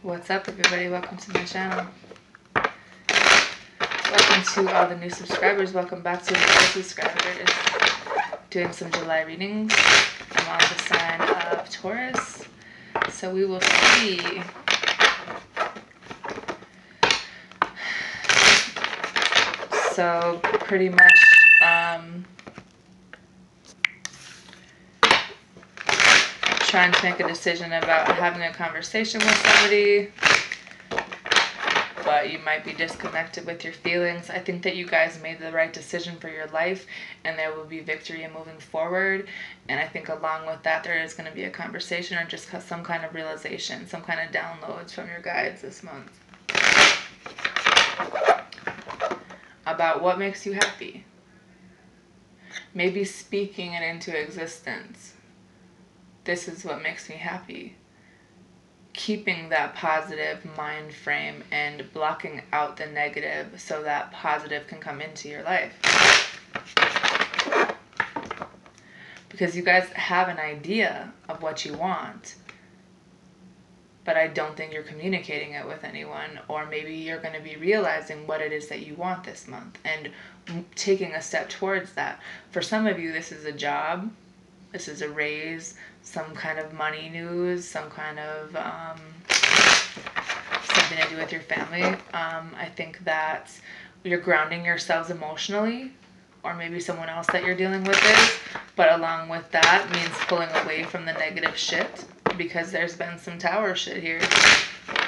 What's up, everybody? Welcome to my channel. Welcome to all the new subscribers. Welcome back to the old subscribers. Doing some July readings. I'm on the sign of Taurus. So we will see so pretty much trying to make a decision about having a conversation with somebody, but you might be disconnected with your feelings. I think that you guys made the right decision for your life, and there will be victory in moving forward. And I think along with that, there is going to be a conversation or just some kind of realization, some kind of downloads from your guides this month about what makes you happy. Maybe speaking it into existence. This is what makes me happy. Keeping that positive mind frame and blocking out the negative so that positive can come into your life. Because you guys have an idea of what you want, but I don't think you're communicating it with anyone, or maybe you're going to be realizing what it is that you want this month and taking a step towards that. For some of you, this is a job, this is a raise, some kind of money news, some kind of something to do with your family. I think that you're grounding yourselves emotionally, or maybe someone else that you're dealing with is, but along with that means pulling away from the negative shit, because there's been some Taurus shit here.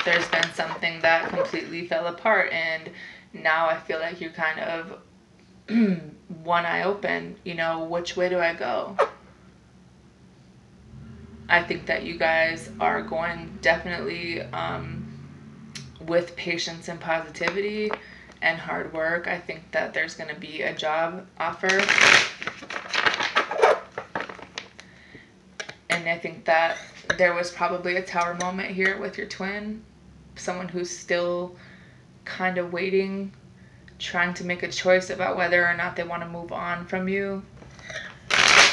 There's been something that completely fell apart, and now I feel like you're kind of one eye open, you know, which way do I go? I think that you guys are going definitely with patience and positivity and hard work. I think that there's going to be a job offer. And I think that there was probably a tower moment here with your twin. Someone who's still kind of waiting, trying to make a choice about whether or not they want to move on from you.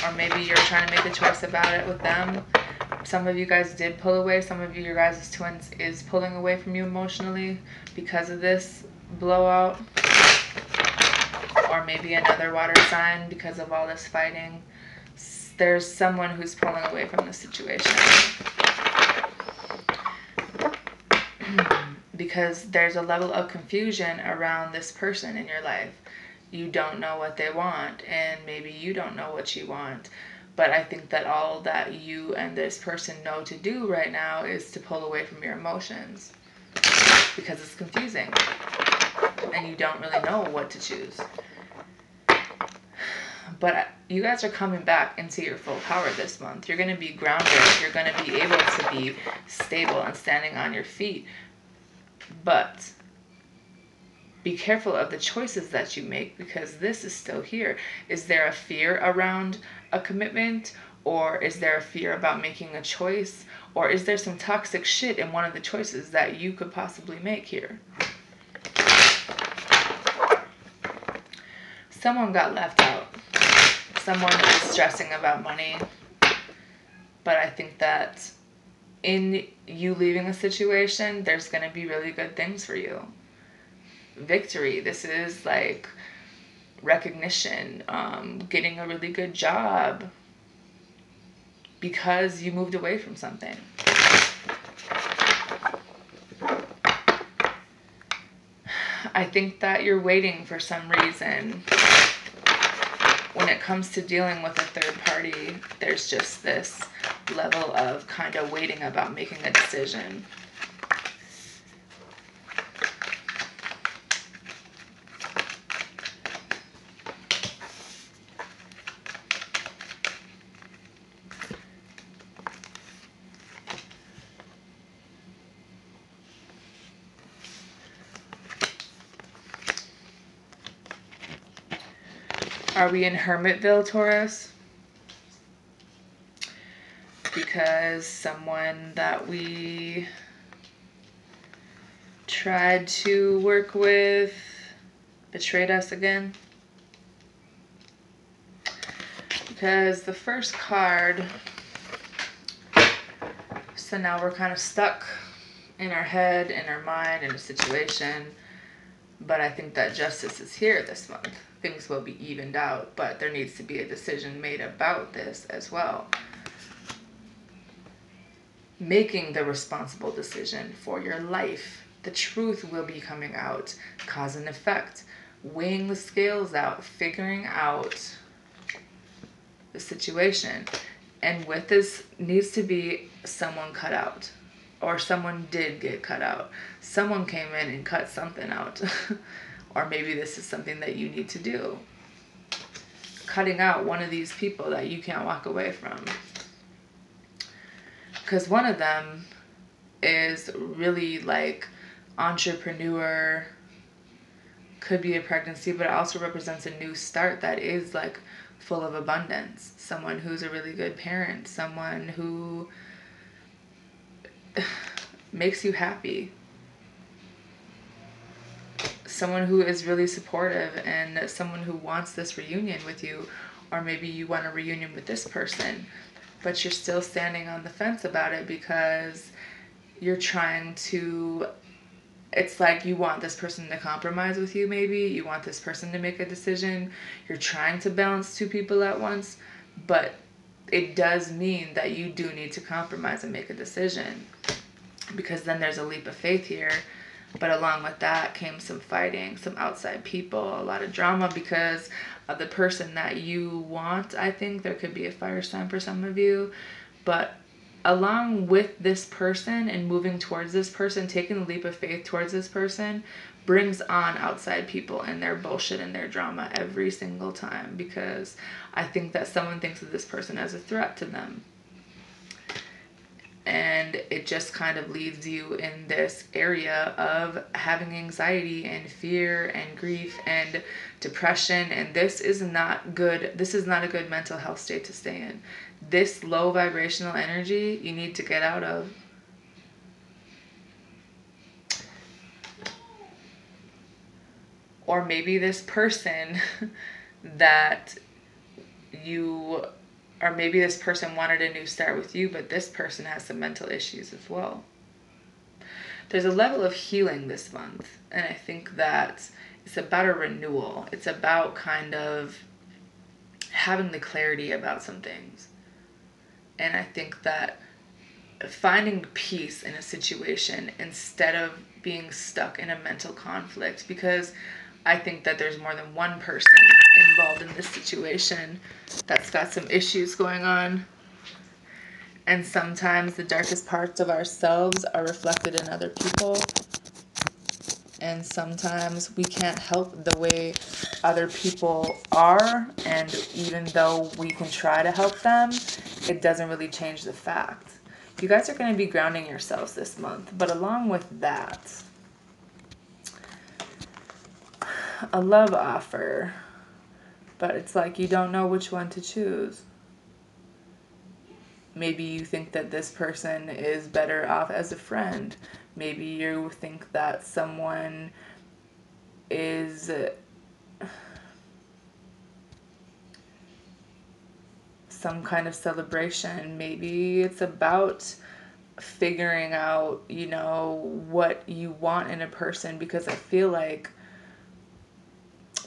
Or maybe you're trying to make a choice about it with them. Some of you guys did pull away. Some of you, your guys' twins is pulling away from you emotionally because of this blowout. Or maybe another water sign because of all this fighting. There's someone who's pulling away from the situation. Because there's a level of confusion around this person in your life. You don't know what they want, and maybe you don't know what you want. But I think that all that you and this person know to do right now is to pull away from your emotions, because it's confusing and you don't really know what to choose. But you guys are coming back into your full power this month. You're going to be grounded. You're going to be able to be stable and standing on your feet. But be careful of the choices that you make, because this is still here. Is there a fear around a commitment? Or is there a fear about making a choice? Or is there some toxic shit in one of the choices that you could possibly make here? Someone got left out. Someone is stressing about money. But I think that in you leaving a situation, there's going to be really good things for you. Victory. This is like recognition, getting a really good job because you moved away from something. I think that you're waiting for some reason. When it comes to dealing with a third party, there's just this level of kind of waiting about making a decision. Are we in Hermitville, Taurus? Because someone that we tried to work with betrayed us again? Because the first card, so now we're kind of stuck in our head, in our mind, in a situation. But I think that justice is here this month. Things will be evened out, but there needs to be a decision made about this as well. Making the responsible decision for your life. The truth will be coming out. Cause and effect. Weighing the scales out. Figuring out the situation. And with this needs to be someone cut out. Or someone did get cut out. Someone came in and cut something out. Or maybe this is something that you need to do. Cutting out one of these people that you can't walk away from. Because one of them is really like entrepreneur, could be a pregnancy, but it also represents a new start that is like full of abundance. Someone who's a really good parent, someone who makes you happy, someone who is really supportive, and someone who wants this reunion with you. Or maybe you want a reunion with this person, but you're still standing on the fence about it because you're trying to, it's like you want this person to compromise with you maybe, you want this person to make a decision, you're trying to balance two people at once, but it does mean that you do need to compromise and make a decision, because then there's a leap of faith here. But along with that came some fighting, some outside people, a lot of drama because of the person that you want. I think there could be a fire sign for some of you. But along with this person and moving towards this person, taking the leap of faith towards this person, brings on outside people and their bullshit and their drama every single time. Because I think that someone thinks of this person as a threat to them. And it just kind of leaves you in this area of having anxiety and fear and grief and depression. And this is not good. This is not a good mental health state to stay in. This low vibrational energy you need to get out of. Or maybe this person that you... Or maybe this person wanted a new start with you, but this person has some mental issues as well. There's a level of healing this month, and I think that it's about a renewal. It's about kind of having the clarity about some things. And I think that finding peace in a situation instead of being stuck in a mental conflict, because I think that there's more than one person involved in this situation that's got some issues going on. And sometimes the darkest parts of ourselves are reflected in other people. And sometimes we can't help the way other people are. And even though we can try to help them, it doesn't really change the fact. You guys are going to be grounding yourselves this month. But along with that, a love offer, but it's like you don't know which one to choose. Maybe you think that this person is better off as a friend. Maybe you think that someone is some kind of celebration. Maybe it's about figuring out, you know, what you want in a person, because I feel like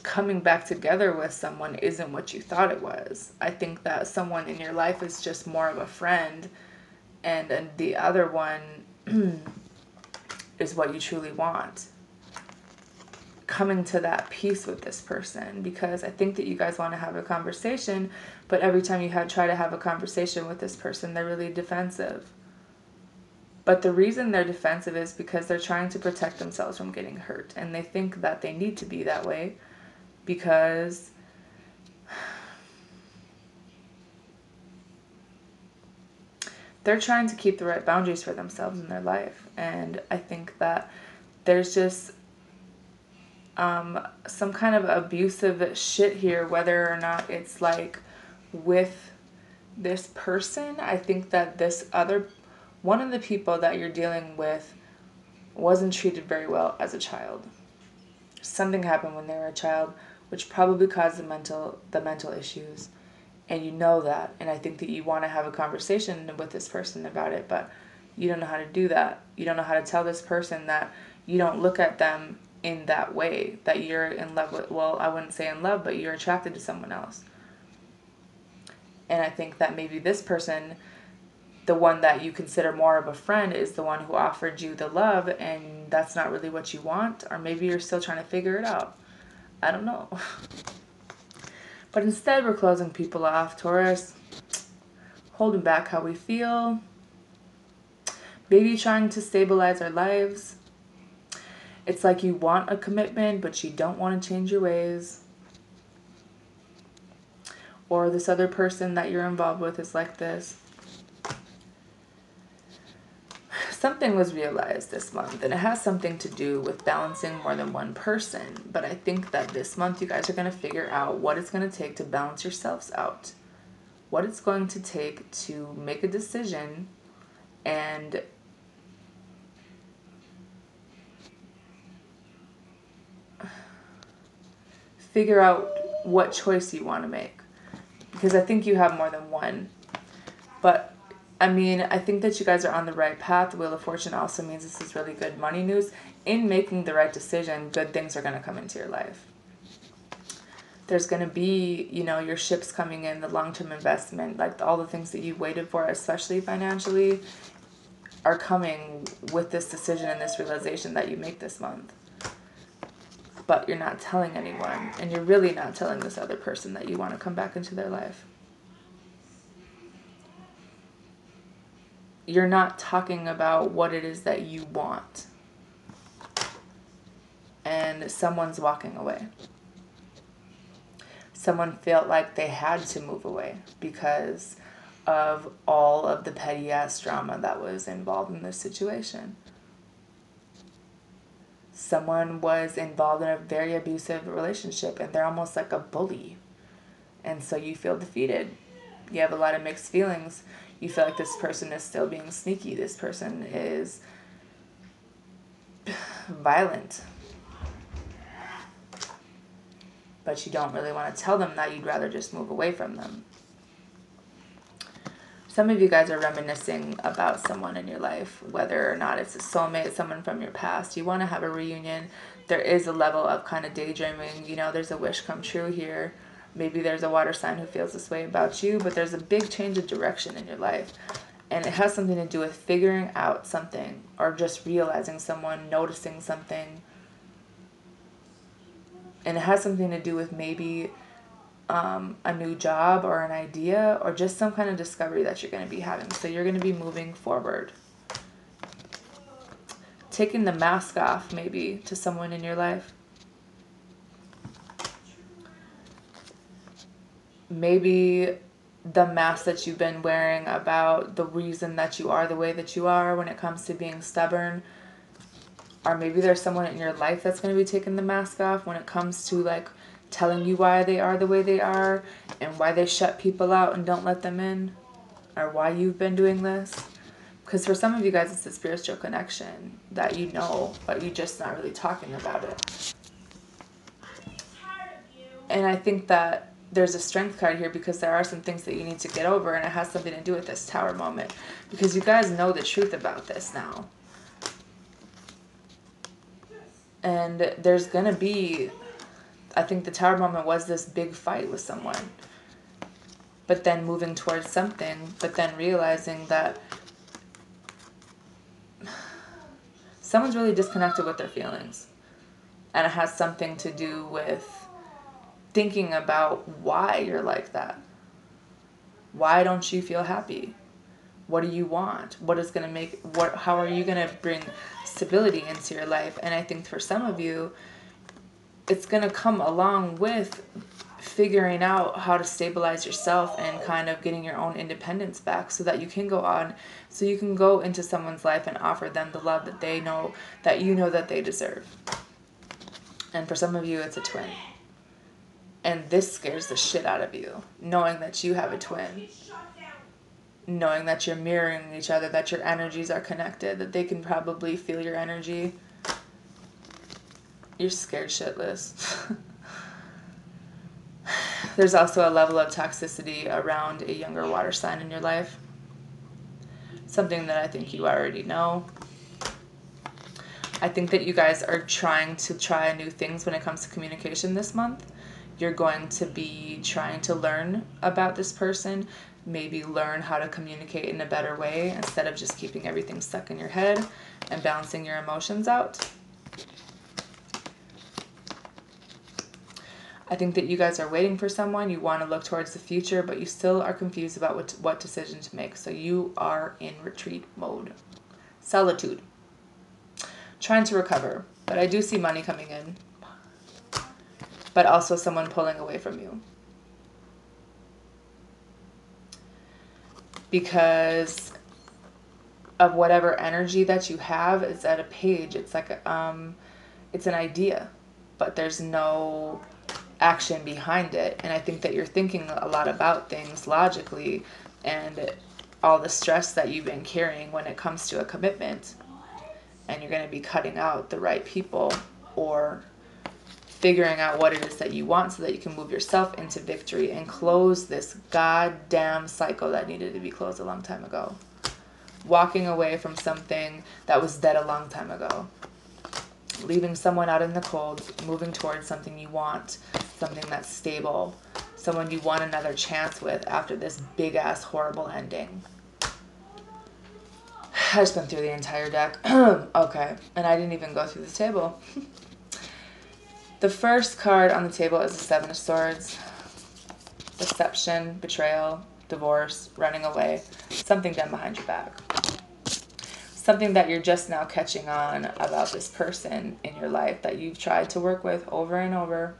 coming back together with someone isn't what you thought it was. I think that someone in your life is just more of a friend, and the other one is what you truly want. Coming to that peace with this person, because I think that you guys want to have a conversation, but every time you try to have a conversation with this person, they're really defensive. But the reason they're defensive is because they're trying to protect themselves from getting hurt, and they think that they need to be that way because they're trying to keep the right boundaries for themselves in their life. And I think that there's just some kind of abusive shit here, whether or not it's like with this person. I think that this other, one of the people that you're dealing with wasn't treated very well as a child. Something happened when they were a child, which probably caused the mental issues. And you know that. And I think that you want to have a conversation with this person about it, but You don't know how to do that. You don't know how to tell this person that you don't look at them in that way, that you're in love with, well, I wouldn't say in love, but you're attracted to someone else. And I think that maybe this person, the one that you consider more of a friend, is the one who offered you the love, and that's not really what you want, or maybe you're still trying to figure it out. I don't know. But instead, we're closing people off, Taurus, holding back how we feel, maybe trying to stabilize our lives. It's like you want a commitment, but you don't want to change your ways. Or this other person that you're involved with is like this. Something was realized this month, and it has something to do with balancing more than one person. But I think that this month you guys are going to figure out what it's going to take to balance yourselves out. What it's going to take to make a decision and figure out what choice you want to make. Because I think you have more than one. But, I mean, I think that you guys are on the right path. The Wheel of Fortune also means this is really good money news. In making the right decision, good things are going to come into your life. There's going to be, you know, your ships coming in, the long-term investment, like all the things that you waited for, especially financially, are coming with this decision and this realization that you make this month. But you're not telling anyone, and you're really not telling this other person that you want to come back into their life. You're not talking about what it is that you want. And someone's walking away. Someone felt like they had to move away because of all of the petty ass drama that was involved in this situation. Someone was involved in a very abusive relationship, and they're almost like a bully. And so you feel defeated. You have a lot of mixed feelings. You feel like this person is still being sneaky. This person is violent. But you don't really want to tell them that. You'd rather just move away from them. Some of you guys are reminiscing about someone in your life, whether or not it's a soulmate, someone from your past. You want to have a reunion. There is a level of kind of daydreaming. You know, there's a wish come true here. Maybe there's a water sign who feels this way about you, but there's a big change of direction in your life. And it has something to do with figuring out something, or just realizing someone, noticing something. And it has something to do with maybe a new job or an idea, or just some kind of discovery that you're going to be having. So you're going to be moving forward. Taking the mask off maybe to someone in your life. Maybe the mask that you've been wearing about the reason that you are the way that you are when it comes to being stubborn. Or maybe there's someone in your life that's going to be taking the mask off when it comes to like telling you why they are the way they are and why they shut people out and don't let them in, or why you've been doing this. Because for some of you guys, it's a spiritual connection that you know, but you're just not really talking about it. And I think that there's a strength card here because there are some things that you need to get over, and it has something to do with this Tower moment. Because you guys know the truth about this now. And there's going to be, I think the Tower moment was this big fight with someone. But then moving towards something, but then realizing that someone's really disconnected with their feelings. And it has something to do with thinking about why you're like that. Why don't you feel happy? What do you want? What is going to make, how are you going to bring stability into your life? And I think for some of you, it's going to come along with figuring out how to stabilize yourself and kind of getting your own independence back so that you can go on, so you can go into someone's life and offer them the love that they know, that you know that they deserve. And for some of you, it's a twin. And this scares the shit out of you, knowing that you have a twin. Knowing that you're mirroring each other, that your energies are connected, that they can probably feel your energy. You're scared shitless. There's also a level of toxicity around a younger water sign in your life. something that I think you already know. I think that you guys are trying new things when it comes to communication this month. You're going to be trying to learn about this person, maybe learn how to communicate in a better way instead of just keeping everything stuck in your head and balancing your emotions out. I think that you guys are waiting for someone. You want to look towards the future, but you still are confused about what decision to make. So you are in retreat mode. Solitude. Trying to recover. But I do see money coming in. But also someone pulling away from you. Because of whatever energy that you have is at a page. It's like it's an idea, but there's no action behind it. And I think that you're thinking a lot about things logically, and all the stress that you've been carrying when it comes to a commitment, and you're going to be cutting out the right people or figuring out what it is that you want so that you can move yourself into victory and close this goddamn cycle that needed to be closed a long time ago. Walking away from something that was dead a long time ago. Leaving someone out in the cold, moving towards something you want, something that's stable, someone you want another chance with after this big ass horrible ending. I just went through the entire deck. Okay, and I didn't even go through the table. The first card on the table is the Seven of Swords. Deception, betrayal, divorce, running away, something done behind your back. Something that you're just now catching on about this person in your life that you've tried to work with over and over.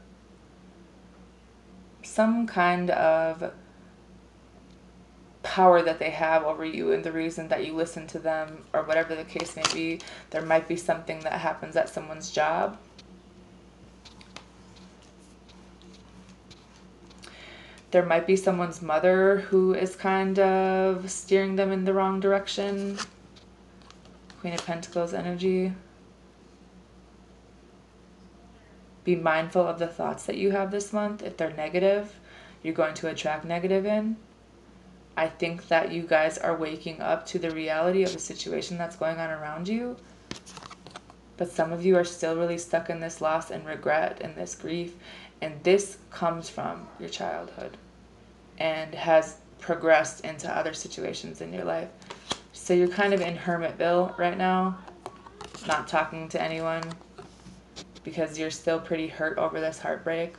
Some kind of power that they have over you, and the reason that you listen to them, or whatever the case may be. There might be something that happens at someone's job. There might be someone's mother who is kind of steering them in the wrong direction. Queen of Pentacles energy. Be mindful of the thoughts that you have this month. If they're negative, you're going to attract negative in. I think that you guys are waking up to the reality of the situation that's going on around you. But some of you are still really stuck in this loss and regret and this grief. And this comes from your childhood and has progressed into other situations in your life. So you're kind of in Hermitville right now, not talking to anyone, because you're still pretty hurt over this heartbreak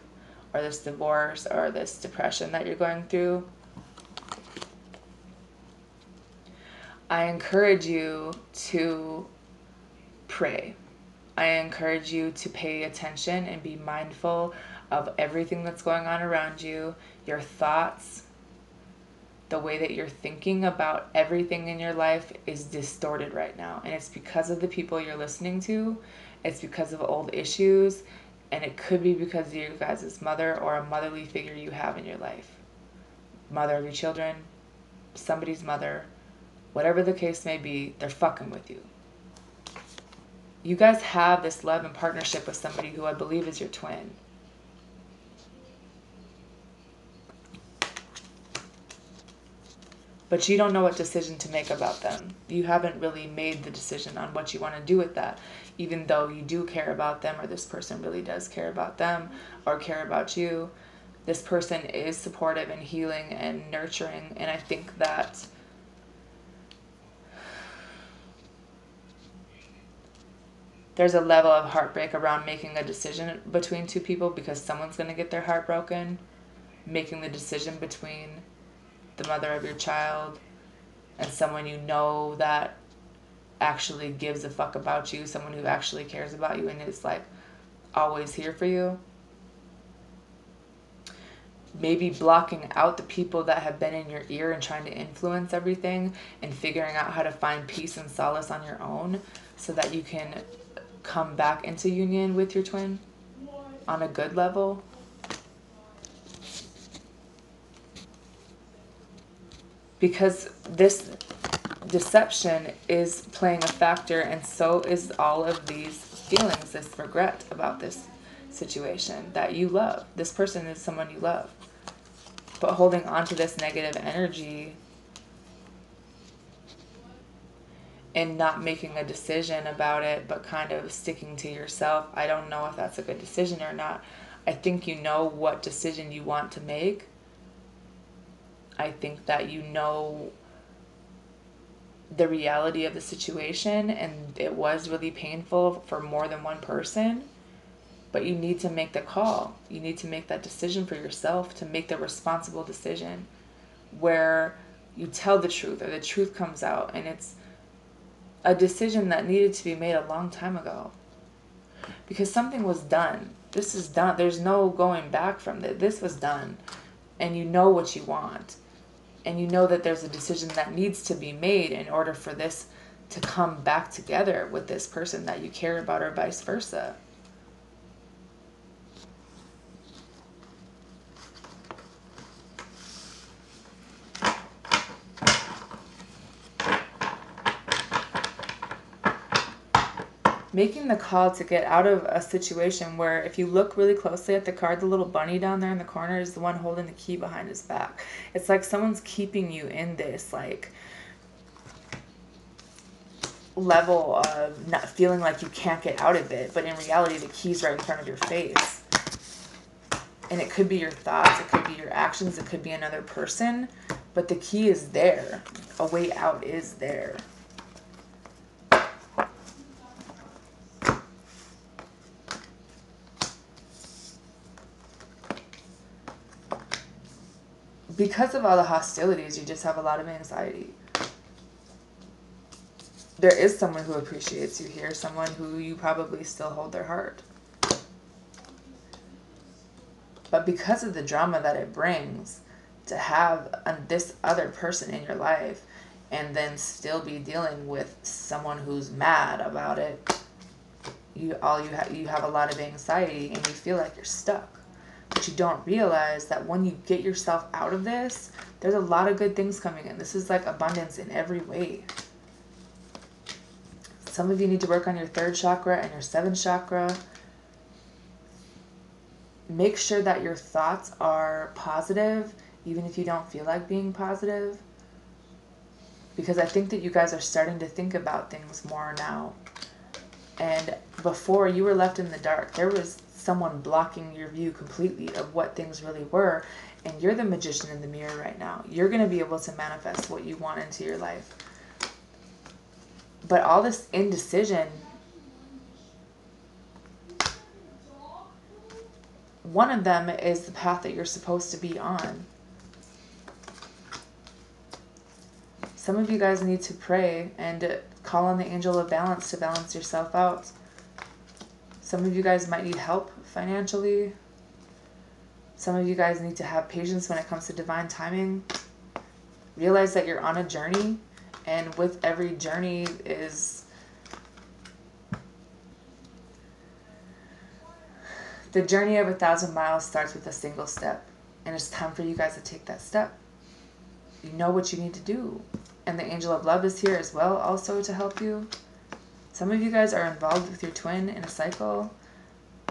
or this divorce or this depression that you're going through. I encourage you to pray. I encourage you to pay attention and be mindful of everything that's going on around you, your thoughts. The way that you're thinking about everything in your life is distorted right now. And it's because of the people you're listening to. It's because of old issues. And it could be because of you guys' mother or a motherly figure you have in your life. Mother of your children, somebody's mother, whatever the case may be, they're fucking with you. You guys have this love and partnership with somebody who I believe is your twin. But you don't know what decision to make about them. You haven't really made the decision on what you want to do with that, even though you do care about them, or this person really does care about them or care about you. This person is supportive and healing and nurturing, and I think that there's a level of heartbreak around making a decision between two people because someone's going to get their heart broken. Making the decision between the mother of your child and someone you know that actually gives a fuck about you, someone who actually cares about you and is like always here for you. Maybe blocking out the people that have been in your ear and trying to influence everything, and figuring out how to find peace and solace on your own so that you can come back into union with your twin on a good level. Because this deception is playing a factor, and so is all of these feelings, this regret about this situation that you love. This person is someone you love. But holding on to this negative energy and not making a decision about it, but kind of sticking to yourself. I don't know if that's a good decision or not. I think you know what decision you want to make. I think that you know the reality of the situation, and it was really painful for more than one person, but you need to make the call. You need to make that decision for yourself, to make the responsible decision where you tell the truth, or the truth comes out, and it's a decision that needed to be made a long time ago, because something was done. This is done. There's no going back from it. This was done, and you know what you want, and you know that there's a decision that needs to be made in order for this to come back together with this person that you care about, or vice versa. Making the call to get out of a situation where, if you look really closely at the card, the little bunny down there in the corner is the one holding the key behind his back. It's like someone's keeping you in this like level of not feeling like you can't get out of it, but in reality the key's right in front of your face. And it could be your thoughts, it could be your actions, it could be another person, but the key is there. A way out is there. Because of all the hostilities, you just have a lot of anxiety. There is someone who appreciates you here, someone who you probably still hold their heart. But because of the drama that it brings, to have this other person in your life and then still be dealing with someone who's mad about it, you have a lot of anxiety, and you feel like you're stuck. But you don't realize that when you get yourself out of this, there's a lot of good things coming in. This is like abundance in every way. Some of you need to work on your 3rd chakra and your 7th chakra. Make sure that your thoughts are positive, even if you don't feel like being positive. Because I think that you guys are starting to think about things more now. And before, you were left in the dark. There was someone blocking your view completely of what things really were, and you're the magician in the mirror right now. You're going to be able to manifest what you want into your life. But all this indecision, one of them is the path that you're supposed to be on. Some of you guys need to pray and call on the angel of balance to balance yourself out. Some of you guys might need help financially. Some of you guys need to have patience when it comes to divine timing. Realize that you're on a journey, and with every journey is the journey of 1,000 miles starts with a single step, and it's time for you guys to take that step. You know what you need to do, and the angel of love is here as well, also to help you. Some of you guys are involved with your twin in a cycle,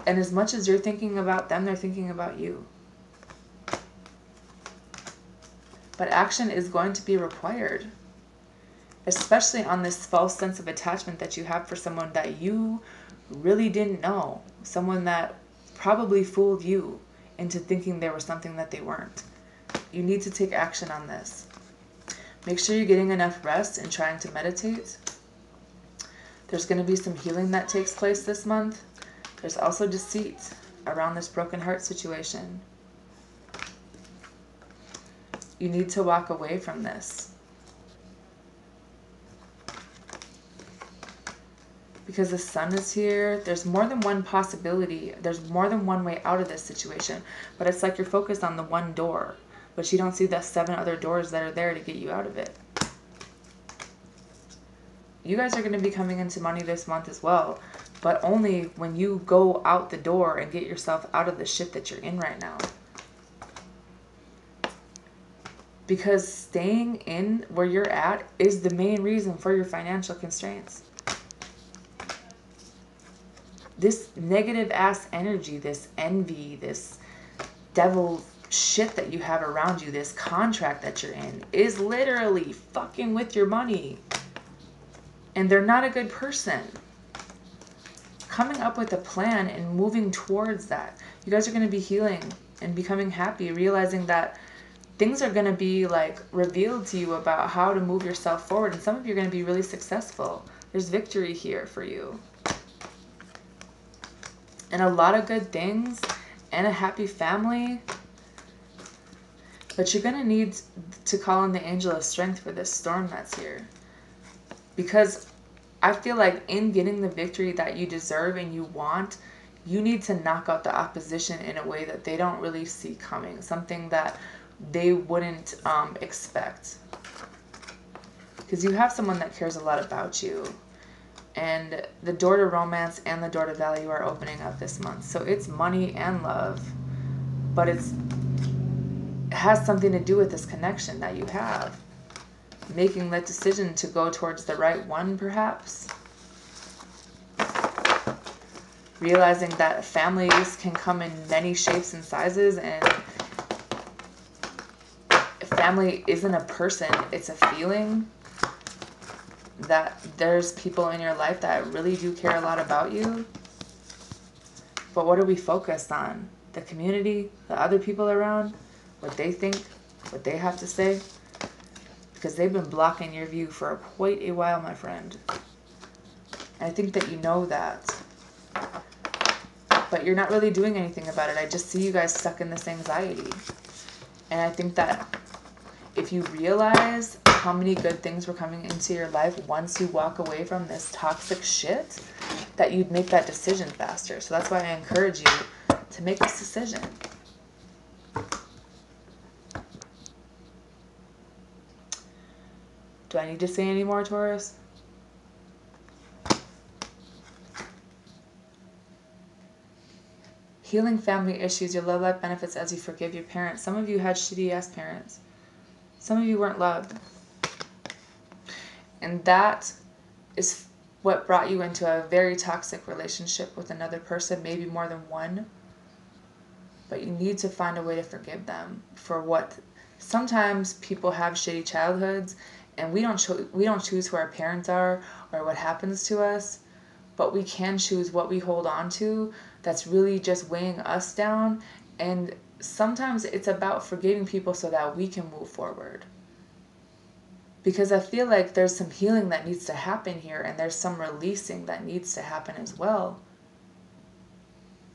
and as much as you're thinking about them, they're thinking about you. But action is going to be required, especially on this false sense of attachment that you have for someone that you really didn't know, someone that probably fooled you into thinking they were something that they weren't. You need to take action on this. Make sure you're getting enough rest and trying to meditate. There's going to be some healing that takes place this month. There's also deceit around this broken heart situation. You need to walk away from this. Because the sun is here, there's more than one possibility. There's more than one way out of this situation. But it's like you're focused on the one door, but you don't see the 7 other doors that are there to get you out of it. You guys are going to be coming into money this month as well, but only when you go out the door and get yourself out of the shit that you're in right now. Because staying in where you're at is the main reason for your financial constraints. This negative ass energy, this envy, this devil shit that you have around you, this contract that you're in, is literally fucking with your money. and they're not a good person. Coming up with a plan and moving towards that. You guys are going to be healing and becoming happy, realizing that things are going to be like revealed to you about how to move yourself forward. And some of you are going to be really successful. There's victory here for you. And a lot of good things and a happy family. But you're going to need to call in the angel of strength for this storm that's here. Because I feel like in getting the victory that you deserve and you want, you need to knock out the opposition in a way that they don't really see coming. Something that they wouldn't expect. Because you have someone that cares a lot about you. And the door to romance and the door to value are opening up this month. So it's money and love. But it has something to do with this connection that you have. Making that decision to go towards the right one, perhaps. Realizing that families can come in many shapes and sizes, and family isn't a person, it's a feeling. That there's people in your life that really do care a lot about you. But what are we focused on? The community, the other people around, what they think, what they have to say? Because they've been blocking your view for quite a while, my friend. And I think that you know that. But you're not really doing anything about it. I just see you guys stuck in this anxiety. And I think that if you realize how many good things were coming into your life once you walk away from this toxic shit, that you'd make that decision faster. So that's why I encourage you to make this decision. Do I need to say any more, Taurus? Healing family issues, your love life benefits as you forgive your parents. Some of you had shitty ass parents. Some of you weren't loved. And that is what brought you into a very toxic relationship with another person, maybe more than one. But you need to find a way to forgive them for what... Sometimes people have shitty childhoods, and we don't choose who our parents are or what happens to us, but we can choose what we hold on to that's really just weighing us down. And sometimes it's about forgiving people so that we can move forward. Because I feel like there's some healing that needs to happen here, and there's some releasing that needs to happen as well.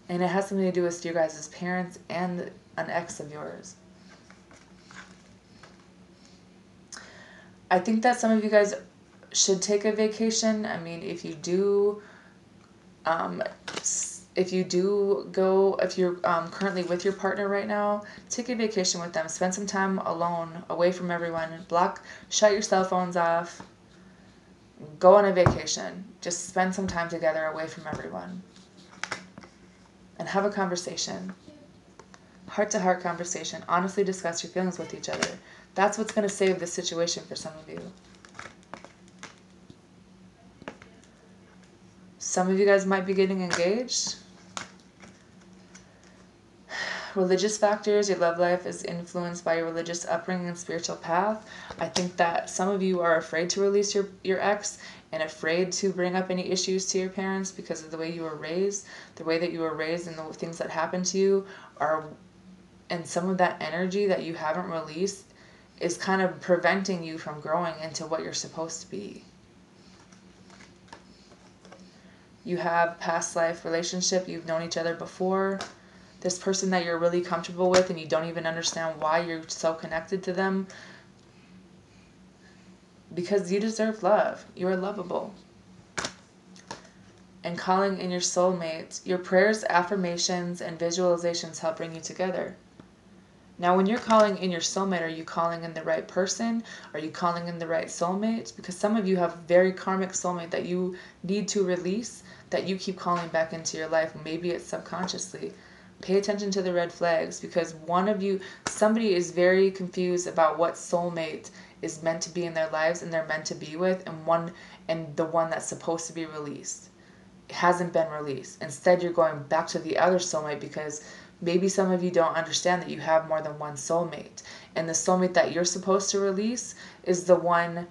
And it has something to do with your guys' parents and an ex of yours. I think that some of you guys should take a vacation. I mean, if you're currently with your partner right now, take a vacation with them. Spend some time alone, away from everyone. Shut your cell phones off. Go on a vacation. Just spend some time together away from everyone. And have a conversation. Heart-to-heart conversation. Honestly discuss your feelings with each other. That's what's going to save this situation for some of you. Some of you guys might be getting engaged. Religious factors, your love life is influenced by your religious upbringing and spiritual path. I think that some of you are afraid to release your ex and afraid to bring up any issues to your parents because of the way you were raised. The way that you were raised and the things that happened to you and some of that energy that you haven't released is kind of preventing you from growing into what you're supposed to be. You have past life relationship, you've known each other before. This person that you're really comfortable with and you don't even understand why you're so connected to them. Because you deserve love. You are lovable. And calling in your soulmate, your prayers, affirmations, and visualizations help bring you together. Now, when you're calling in your soulmate, are you calling in the right person? Are you calling in the right soulmate? Because some of you have very karmic soulmate that you need to release, that you keep calling back into your life. Maybe it's subconsciously. Pay attention to the red flags, because somebody is very confused about what soulmate is meant to be in their lives and they're meant to be with, and the one that's supposed to be released. It hasn't been released. Instead, you're going back to the other soulmate because maybe some of you don't understand that you have more than one soulmate. And the soulmate that you're supposed to release is the one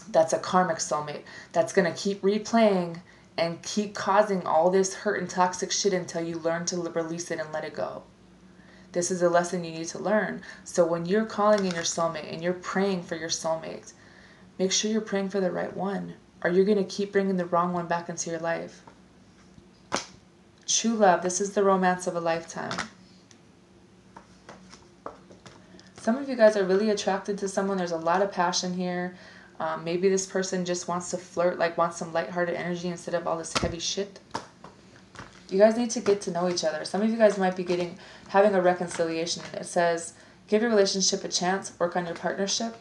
That's a karmic soulmate that's going to keep replaying and keep causing all this hurt and toxic shit until you learn to release it and let it go. This is a lesson you need to learn. So when you're calling in your soulmate and you're praying for your soulmate, make sure you're praying for the right one, or you're going to keep bringing the wrong one back into your life. True love, this is the romance of a lifetime. Some of you guys are really attracted to someone. There's a lot of passion here. Maybe this person just wants to flirt, like wants some lighthearted energy instead of all this heavy shit. You guys need to get to know each other. Some of you guys might be having a reconciliation. It says, give your relationship a chance, work on your partnership.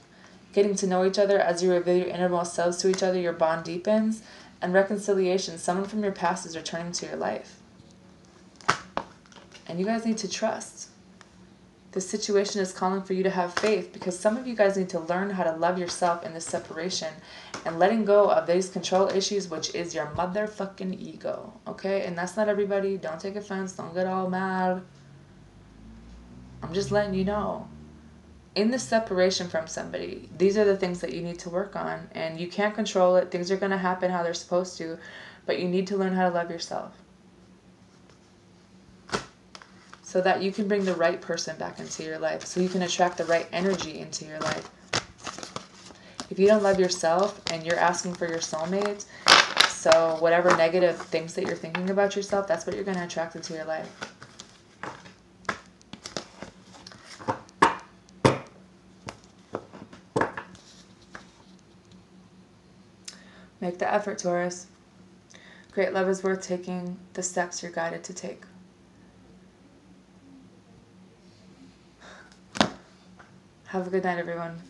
Getting to know each other as you reveal your innermost selves to each other, your bond deepens. And reconciliation, someone from your past is returning to your life. And you guys need to trust. This situation is calling for you to have faith, because some of you guys need to learn how to love yourself in this separation and letting go of these control issues, which is your motherfucking ego. Okay? And that's not everybody. Don't take offense. Don't get all mad. I'm just letting you know. In this separation from somebody, these are the things that you need to work on. And you can't control it. Things are going to happen how they're supposed to. But you need to learn how to love yourself, so that you can bring the right person back into your life, so you can attract the right energy into your life. If you don't love yourself and you're asking for your soulmate, so whatever negative things that you're thinking about yourself, that's what you're going to attract into your life. Make the effort, Taurus. Great love is worth taking the steps you're guided to take. Have a good night, everyone.